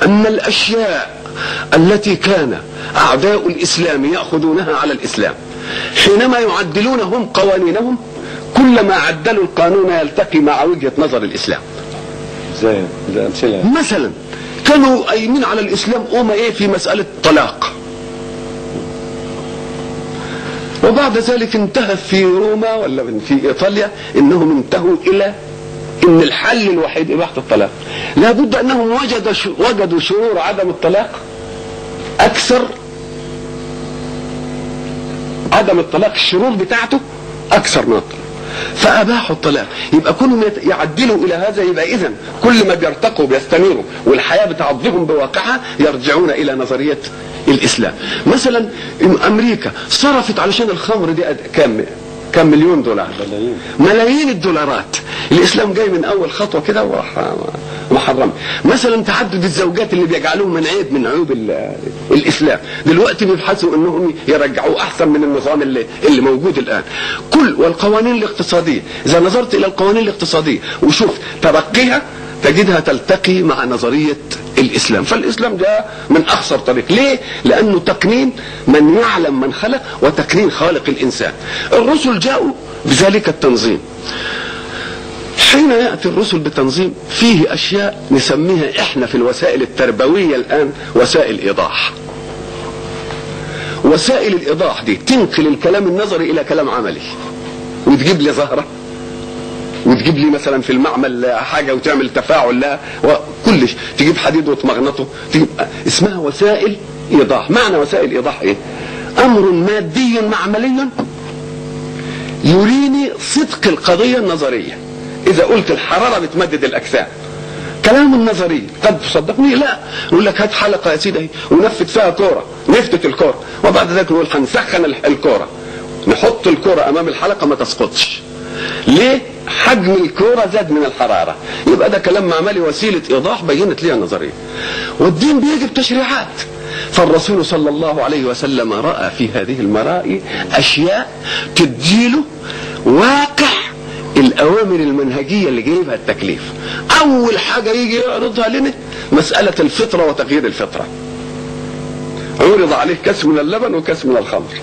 أن الأشياء التي كان أعداء الإسلام يأخذونها على الإسلام حينما يعدلون هم قوانينهم كلما عدلوا القانون يلتقي مع وجهة نظر الإسلام. زي أمثلة مثلا كانوا قايمين على الإسلام في مسألة الطلاق، وبعد ذلك انتهى في روما ولا في إيطاليا إنهم انتهوا إلى إن الحل الوحيد إباحة الطلاق. لابد أنهم وجدوا شرور عدم الطلاق أكثر، عدم الطلاق الشرور بتاعته أكثر من الطلاق، فأباحوا الطلاق. يبقى كلهم يعدلوا إلى هذا، يبقى إذن كل ما بيرتقوا بيستمروا والحياة بتعضهم بواقعها يرجعون إلى نظرية الإسلام. مثلا أمريكا صرفت علشان الخمر دي كم مليون دولار، ملايين الدولارات. الإسلام جاي من أول خطوة كده وراح محرم. مثلا تعدد الزوجات اللي بيجعلوه من عيب من عيوب الإسلام، دلوقتي بيبحثوا أنهم يرجعوه أحسن من النظام اللي موجود الآن. والقوانين الاقتصادية، إذا نظرت إلى القوانين الاقتصادية وشوف ترقيها تجدها تلتقي مع نظرية الإسلام. فالإسلام جاء من أخسر طريق. ليه؟ لأنه تقنين من يعلم من خلق وتقنين خالق الإنسان. الرسل جاءوا بذلك التنظيم. حين يأتي الرسل بتنظيم فيه أشياء نسميها إحنا في الوسائل التربوية الآن وسائل إيضاح. وسائل الإيضاح دي تنقل الكلام النظري إلى كلام عملي، وتجيب لي ظاهرة، وتجيب لي مثلا في المعمل حاجة وتعمل تفاعل لها وكل شيء، تجيب حديد وتمغنطه، اسمها وسائل إيضاح. معنى وسائل إيضاح إيه؟ أمر مادي معملي يريني صدق القضية النظرية. إذا قلت الحرارة بتمدد الأجسام، كلام النظري قد تصدقني؟ لا. يقول لك هات حلقة يا سيدي ونفت فيها كورة، نفتت الكورة، وبعد ذلك نقول هنسخن الكورة، نحط الكورة أمام الحلقة ما تسقطش. ليه؟ حجم الكورة زاد من الحرارة. يبقى ده كلام معملي، وسيلة إيضاح بينت ليها النظرية. والدين بيجب تشريعات. فالرسول صلى الله عليه وسلم رأى في هذه المرائي أشياء تديله واقع الأوامر المنهجية اللي جايبها التكليف. أول حاجة يجي يعرضها لنا مسألة الفطرة وتغيير الفطرة. عرض عليه كأس من اللبن وكأس من الخمر،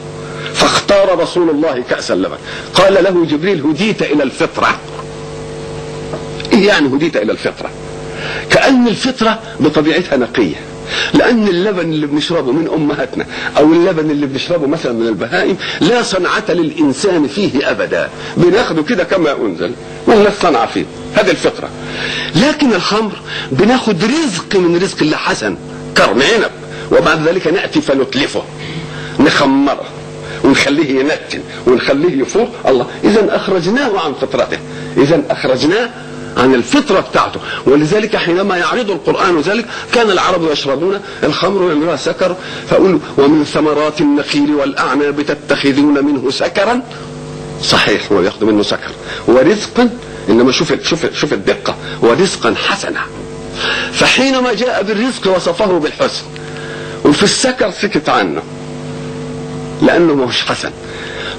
فاختار رسول الله كأس اللبن. قال له جبريل هديت إلى الفطرة. إيه يعني هديت إلى الفطرة؟ كأن الفطرة بطبيعتها نقية، لأن اللبن اللي بنشربه من أمهاتنا أو اللبن اللي بنشربه مثلا من البهائم لا صنعة للإنسان فيه أبدا، بناخده كده كما أنزل ولا صنعة فيه، هذه الفطرة. لكن الخمر بناخد رزق من رزق الله حسن، كرم عنب، وبعد ذلك نأتي فنتلفه، نخمره ونخليه ينتن ونخليه يفور. الله، إذا أخرجناه عن فطرته، إذا أخرجناه عن الفطرة بتاعته. ولذلك حينما يعرض القرآن ذلك كان العرب يشربون الخمر ويعملوها سكر، فأقول ومن ثمرات النخيل والأعناب تتخذون منه سكرا. صحيح، هو ياخذ منه سكر ورزقا، إنما شوف الدقة، ورزقا حسنا. فحينما جاء بالرزق وصفه بالحسن، وفي السكر سكت عنه لأنه مش حسن.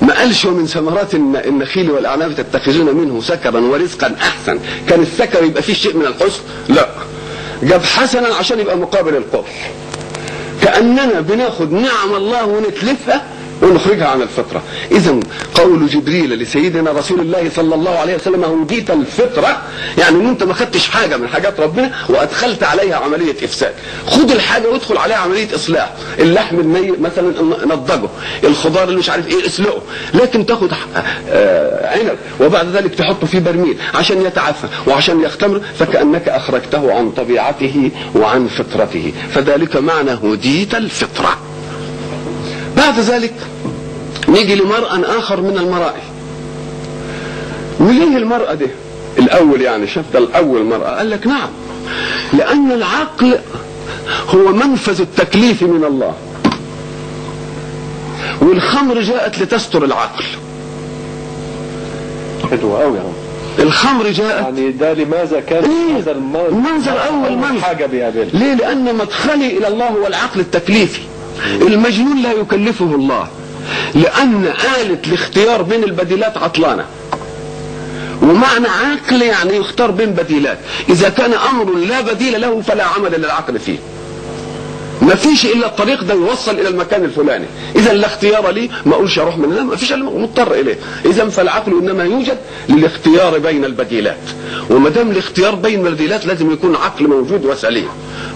ما قالش ومن ثمرات النخيل والأعناب تتخذون منه سكرا ورزقا أحسن. كان السكر يبقى فيه شيء من الحسن؟ لا، جاب حسنا عشان يبقى مقابل القبح. كأننا بناخد نعم الله ونتلفها ونخرجها عن الفطرة. إذن قول جبريل لسيدنا رسول الله صلى الله عليه وسلم هديت الفطرة، يعني ان انت ما خدتش حاجة من حاجات ربنا وادخلت عليها عملية افساد. خد الحاجة وادخل عليها عملية اصلاح. اللحم الني مثلا نضجه، الخضار اللي مش عارف ايه اسلقه، لكن تاخد عنب وبعد ذلك تحطه في برميل عشان يتعفن وعشان يختمر، فكأنك اخرجته عن طبيعته وعن فطرته. فذلك معنى هديت الفطرة. بعد ذلك نيجي لمرأة آخر من المرائي. وليه المرأة دي الأول؟ يعني شاف ده الأول مرأة. قال لك نعم، لأن العقل هو منفذ التكليف من الله، والخمر جاءت لتستر العقل. حلوة أوي. الخمر جاءت يعني ده لماذا كان هذا المنظر أول منظر حاجة بيقابلها؟ ليه؟ لأن مدخلي إلى الله هو العقل التكليفي. المجنون لا يكلفه الله، لأن آلة الاختيار بين البديلات عطلانة، ومعنى عقل يعني يختار بين بديلات. اذا كان امر لا بديل له فلا عمل للعقل فيه، ما فيش الا الطريق ده يوصل الى المكان الفلاني، اذا لا اختيار لي، ما اقولش اروح من هنا، ما فيش الا مضطر اليه. اذا فالعقل انما يوجد للاختيار بين البديلات، وما دام الاختيار بين البديلات لازم يكون عقل موجود وسليم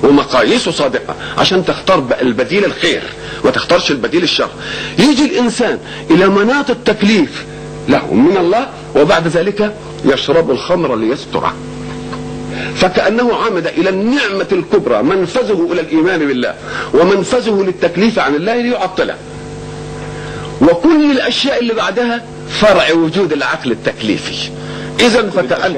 ومقاييسه صادقه عشان تختار البديل الخير وما تختارش البديل الشر. يجي الانسان الى مناط التكليف له من الله، وبعد ذلك يشرب الخمر ليستره، فكأنه عمد إلى النعمة الكبرى، منفذه إلى الإيمان بالله ومنفذه للتكليف عن الله ليعطله. وكل الأشياء اللي بعدها فرع وجود العقل التكليفي. إذا فكأن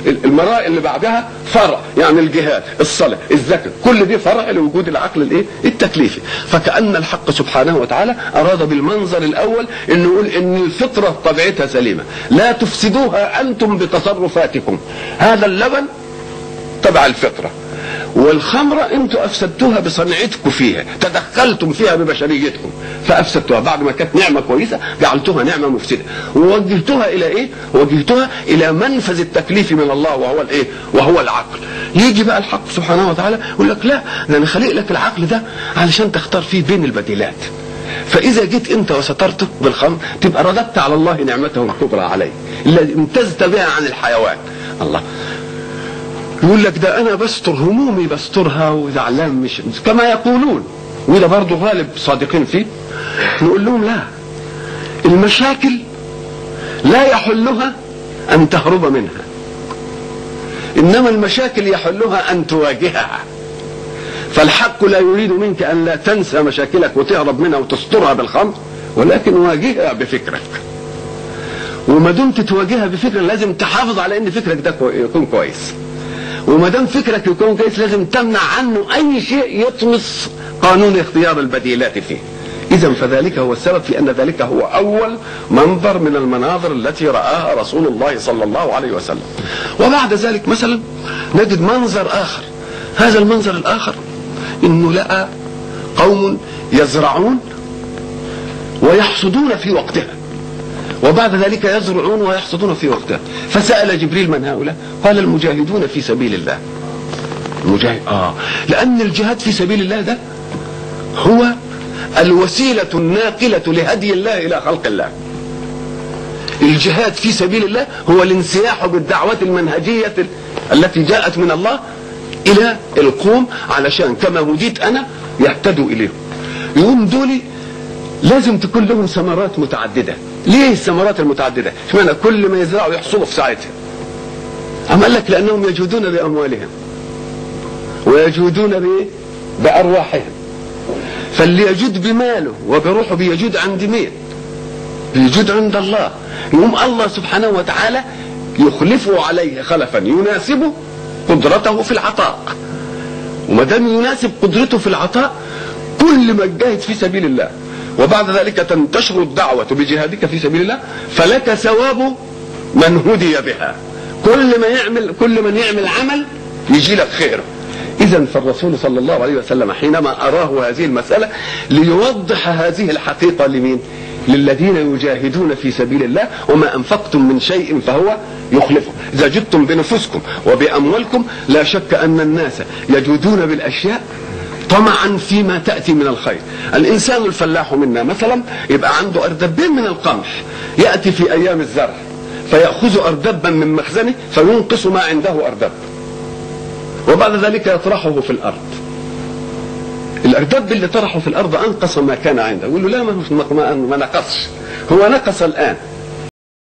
المرائي اللي بعدها فرع، يعني الجهاد، الصلاة، الزكاة، كل دي فرع لوجود العقل التكليفي. فكأن الحق سبحانه وتعالى أراد بالمنظر الأول إنه يقول إن الفطرة طبيعتها سليمة، لا تفسدوها أنتم بتصرفاتكم. هذا اللبن تبع الفطرة، والخمرة انتوا افسدتوها بصنعتكم فيها، تدخلتم فيها ببشريتكم فافسدتوها، بعد ما كانت نعمة كويسة جعلتوها نعمة مفسدة، ووجهتوها الى ايه؟ وجهتوها الى منفذ التكليف من الله وهو الايه؟ وهو العقل. يجي بقى الحق سبحانه وتعالى يقول لك لا، ده انا خلق لك العقل ده علشان تختار فيه بين البديلات. فاذا جيت انت وسترته بالخمر تبقى رددت على الله نعمته الكبرى عليه التي امتزت بها عن الحيوان. الله يقول لك ده انا بستر همومي، بسترها وزعلان مش كما يقولون، وده برضه غالب صادقين فيه. نقول لهم لا، المشاكل لا يحلها ان تهرب منها، انما المشاكل يحلها ان تواجهها. فالحق لا يريد منك ان لا تنسى مشاكلك وتهرب منها وتسترها بالخمر، ولكن واجهها بفكرك. وما دمت تواجهها بفكرك لازم تحافظ على ان فكرك ده يكون كويس، وما دام فكرك يكون كويس لازم تمنع عنه اي شيء يطمس قانون اختيار البديلات فيه. اذا فذلك هو السبب في ان ذلك هو اول منظر من المناظر التي رآها رسول الله صلى الله عليه وسلم. وبعد ذلك مثلا نجد منظر اخر، هذا المنظر الاخر انه لقى قوم يزرعون ويحصدون في وقتها، وبعد ذلك يزرعون ويحصدون في وقتها. فسأل جبريل من هؤلاء؟ قال المجاهدون في سبيل الله. المجاهد لأن الجهاد في سبيل الله ده هو الوسيلة الناقلة لهدي الله إلى خلق الله. الجهاد في سبيل الله هو الانسياح بالدعوة المنهجية التي جاءت من الله إلى القوم، علشان كما هديت أنا يهتدوا إليهم. يقوم دولي لازم تكون لهم ثمرات متعددة. ليه الثمرات المتعددة؟ اشمعنى كل ما يزرعوا يحصلوا في ساعتها؟ أما قال لك لأنهم يجودون بأموالهم ويجودون بأرواحهم. فاللي يجود بماله وبروحه بيجود عند مين؟ بيجود عند الله. يقوم الله سبحانه وتعالى يخلفه عليه خلفا يناسبه قدرته في العطاء، وما دام يناسب قدرته في العطاء كل ما تجاهد في سبيل الله وبعد ذلك تنتشر الدعوة بجهادك في سبيل الله فلك ثواب من هدي بها. كل من يعمل عمل يجي لك خير. إذن فالرسول صلى الله عليه وسلم حينما أراه هذه المسألة ليوضح هذه الحقيقة لمين؟ للذين يجاهدون في سبيل الله، وما أنفقتم من شيء فهو يخلفه. إذا جدتم بنفسكم وبأموالكم لا شك أن الناس يجودون بالأشياء طمعا فيما تأتي من الخير. الإنسان الفلاح منا مثلا يبقى عنده أردبين من القمح، يأتي في أيام الزرع فيأخذ أردبا من مخزنه فينقص ما عنده أردب، وبعد ذلك يطرحه في الأرض. الأردب اللي طرحه في الأرض أنقص ما كان عنده، يقول له لا ما نقصش، هو نقص الآن